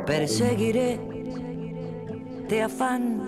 Perseguiré de afán.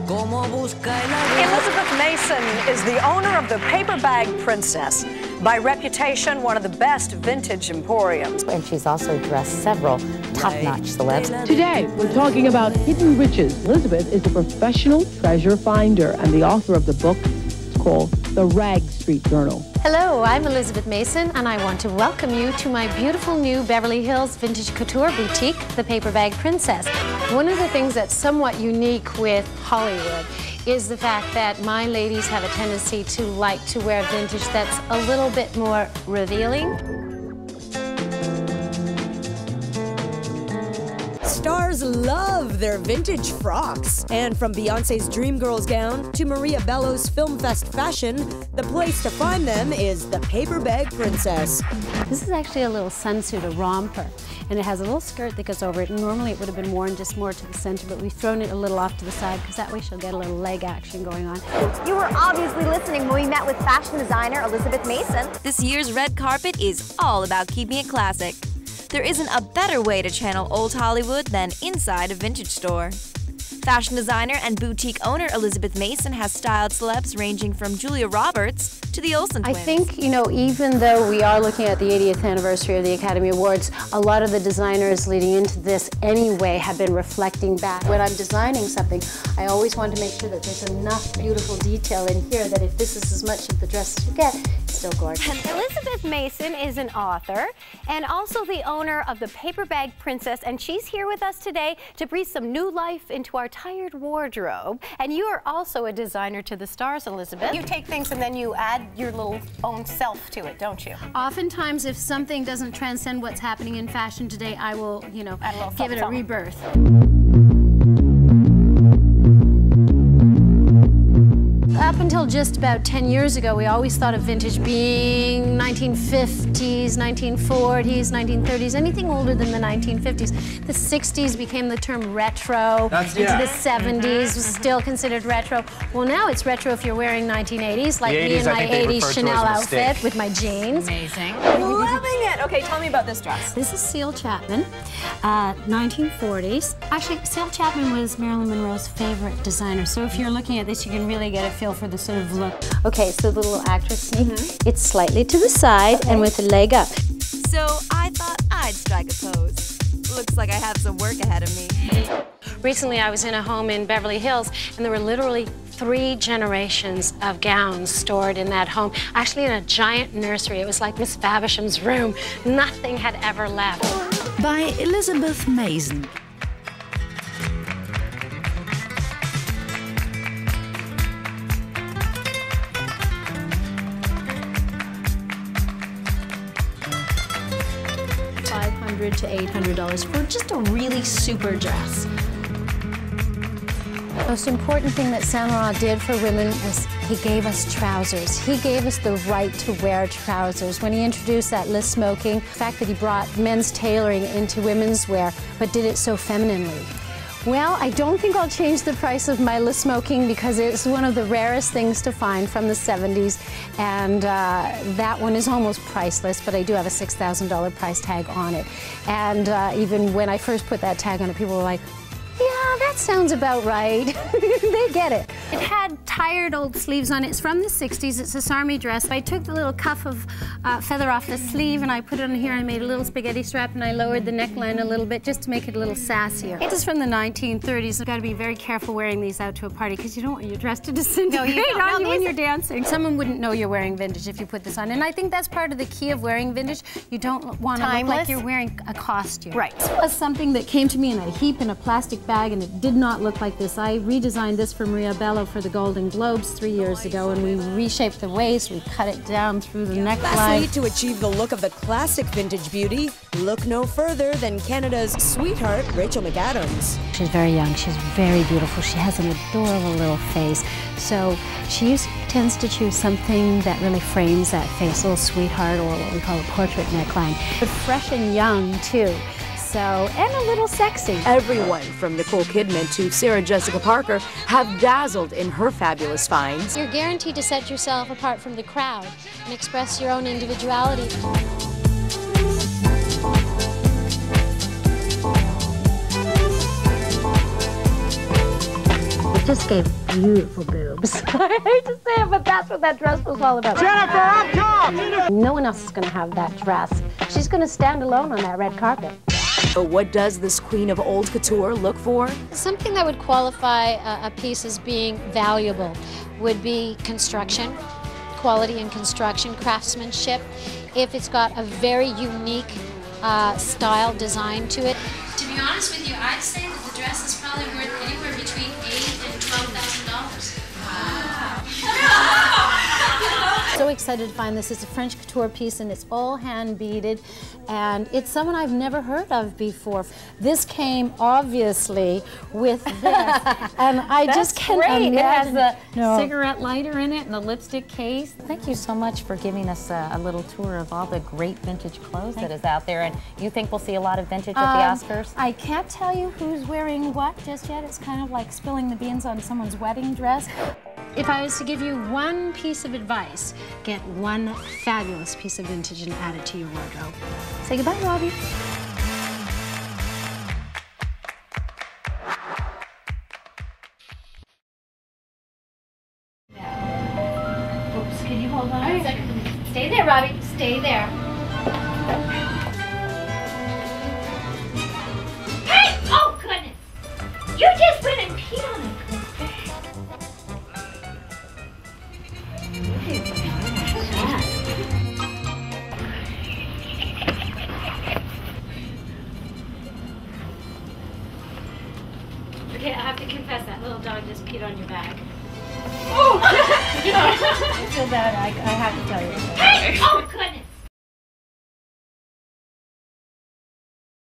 Como busca el agua. Elizabeth Mason is the owner of the Paper Bag Princess, by reputation one of the best vintage emporiums. And she's also dressed several top-notch celebs. Today, we're talking about hidden riches. Elizabeth is a professional treasure finder and the author of the book. It's called The Rag Street Journal. Hello, I'm Elizabeth Mason, and I want to welcome you to my beautiful new Beverly Hills Vintage Couture boutique, the Paper Bag Princess. One of the things that's somewhat unique with Hollywood is the fact that my ladies have a tendency to like to wear vintage that's a little bit more revealing. Stars love their vintage frocks. And from Beyoncé's Dreamgirls gown to Maria Bello's Film Fest fashion, the place to find them is the Paper Bag Princess. This is actually a little sunsuit, a romper, and it has a little skirt that goes over it. And normally it would have been worn just more to the center, but we've thrown it a little off to the side because that way she'll get a little leg action going on. You were obviously listening when we met with fashion designer Elizabeth Mason. This year's red carpet is all about keeping it classic. There isn't a better way to channel old Hollywood than inside a vintage store. Fashion designer and boutique owner Elizabeth Mason has styled celebs ranging from Julia Roberts to the Olsen twins. I think, you know, even though we are looking at the 80th anniversary of the Academy Awards, a lot of the designers leading into this anyway have been reflecting back. When I'm designing something, I always want to make sure that there's enough beautiful detail in here that if this is as much of the dress as you get, it's still gorgeous. Elizabeth Mason is an author and also the owner of the Paper Bag Princess, and she's here with us today to breathe some new life into our tired wardrobe. And you are also a designer to the stars, Elizabeth. You take things and then you add your little own self to it, don't you? Oftentimes, if something doesn't transcend what's happening in fashion today, I will, you know, give it a rebirth. Up until just about 10 years ago, we always thought of vintage being 1950s, 1940s, 1930s, anything older than the 1950s. The 60s became the term retro. Into the 70s was still considered retro. Well, now it's retro if you're wearing 1980s, like me in my 80s Chanel outfit with my jeans. Amazing. Loving it. Okay, tell me about this dress. This is Seal Chapman, 1940s. Actually, Seal Chapman was Marilyn Monroe's favorite designer. So if you're looking at this, you can really get a feel for the sort of look. Okay, so the little actress sneak, it's slightly to the side and with a leg up. So I thought I'd strike a pose. Looks like I have some work ahead of me. Recently, I was in a home in Beverly Hills, and there were literally 3 generations of gowns stored in that home, actually in a giant nursery. It was like Miss Favisham's room. Nothing had ever left. By Elizabeth Mason. $500 to $800 for just a really super dress. The most important thing that Saint Laurent did for women was he gave us trousers. He gave us the right to wear trousers. When he introduced that list smoking, the fact that he brought men's tailoring into women's wear, but did it so femininely. Well, I don't think I'll change the price of my list smoking because it's one of the rarest things to find from the 70s, and that one is almost priceless, but I do have a $6,000 price tag on it. And even when I first put that tag on it, people were like, yeah, that sounds about right. They get it. It had tired old sleeves on it. It's from the 60s. It's a sarmy dress. I took the little cuff of feather off the sleeve and I put it on here. I made a little spaghetti strap and I lowered the neckline a little bit just to make it a little sassier. It is from the 1930s. You've got to be very careful wearing these out to a party because you don't want your dress to disintegrate on you when you're dancing. Someone wouldn't know you're wearing vintage if you put this on. And I think that's part of the key of wearing vintage. You don't want to look like you're wearing a costume. Right. This was something that came to me in a heap in a plastic bag, and it did not look like this. I redesigned this for Maria Bello for the Golden Globes 3 years ago, and we reshaped the waist, we cut it down through the neckline. Lastly, to achieve the look of the classic vintage beauty, look no further than Canada's sweetheart, Rachel McAdams. She's very young, she's very beautiful, she has an adorable little face. So she tends to choose something that really frames that face, a little sweetheart or what we call a portrait neckline. But fresh and young, too. so, and a little sexy. Everyone from Nicole Kidman to Sarah Jessica Parker have dazzled in her fabulous finds. You're guaranteed to set yourself apart from the crowd and express your own individuality. It just gave beautiful boobs. I hate to say it, but that's what that dress was all about. Jennifer, up top! No one else is going to have that dress. She's going to stand alone on that red carpet. But what does this queen of old couture look for? Something that would qualify a piece as being valuable would be construction, quality in construction, craftsmanship. If it's got a very unique style design to it. To be honest with you, I'd say that the dress is probably worth anywhere between $8,000 and $12,000. So excited to find this. It's a French couture piece and it's all hand beaded, and it's someone I've never heard of before. This came obviously with this, and I just can't imagine. It has the No. cigarette lighter in it and the lipstick case. Thank you so much for giving us a little tour of all the great vintage clothes that is out there. And you think we'll see a lot of vintage at the Oscars? I can't tell you who's wearing what just yet. It's kind of like spilling the beans on someone's wedding dress. If I was to give you one piece of advice, get one fabulous piece of vintage and add it to your wardrobe. Say goodbye, Robbie. Oops, can you hold on a second? Stay there, Robbie. Stay there. Hey! Oh, goodness! You just went and peed on it. Okay, I have to confess, that little dog just peed on your bag. Oh! I feel bad. I have to tell you. Hey! Oh, good.